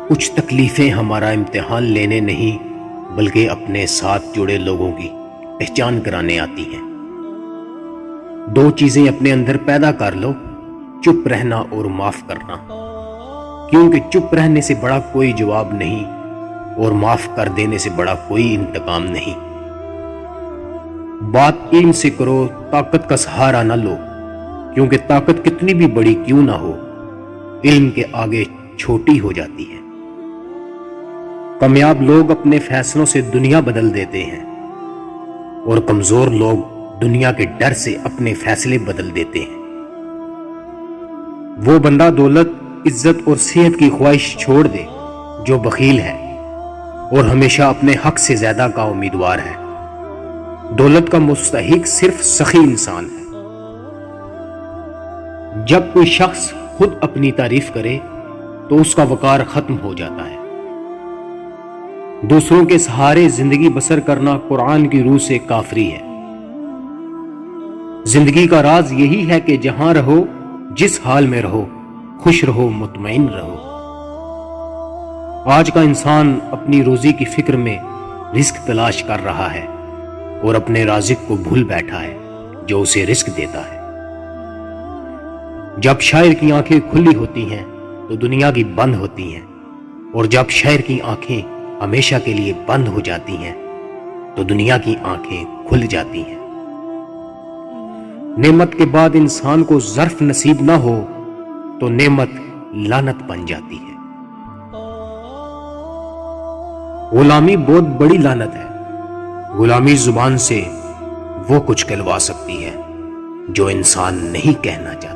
کچھ تکلیفیں ہمارا امتحان لینے نہیں بلکہ اپنے ساتھ جڑے لوگوں کی پہچان کرانے آتی ہیں۔ دو چیزیں اپنے اندر پیدا کر لو، چپ رہنا اور معاف کرنا، کیونکہ چپ رہنے سے بڑا کوئی جواب نہیں اور معاف کر دینے سے بڑا کوئی انتقام نہیں۔ بات علم سے کرو، طاقت کا سہارا نہ لو، کیونکہ طاقت کتنی بھی بڑی کیوں نہ ہو، علم کے آگے چھوٹی ہو جاتی ہے۔ کامیاب لوگ اپنے فیصلوں سے دنیا بدل دیتے ہیں اور کمزور لوگ دنیا کے ڈر سے اپنے فیصلے بدل دیتے ہیں۔ وہ بندہ دولت، عزت اور صحت کی خواہش چھوڑ دے جو بخیل ہے اور ہمیشہ اپنے حق سے زیادہ کا امیدوار ہے۔ دولت کا مستحق صرف سخی انسان ہے۔ جب کوئی شخص خود اپنی تعریف کرے تو اس کا وقار ختم ہو جاتا ہے۔ دوسروں کے سہارے زندگی بسر کرنا قرآن کی روح سے کافری ہے۔ زندگی کا راز یہی ہے کہ جہاں رہو، جس حال میں رہو، خوش رہو، مطمئن رہو۔ آج کا انسان اپنی روزی کی فکر میں رزق تلاش کر رہا ہے اور اپنے رازق کو بھول بیٹھا ہے جو اسے رزق دیتا ہے۔ جب شاعر کی آنکھیں کھلی ہوتی ہیں تو دنیا کی بند ہوتی ہیں، اور جب شاعر کی آنکھیں ہمیشہ کے لیے بند ہو جاتی ہیں تو دنیا کی آنکھیں کھل جاتی ہیں۔ نعمت کے بعد انسان کو ظرف نصیب نہ ہو تو نعمت لعنت بن جاتی ہے۔ غلامی بہت بڑی لعنت ہے۔ غلامی زبان سے وہ کچھ کہلوا سکتی ہے جو انسان نہیں کہنا چاہتا۔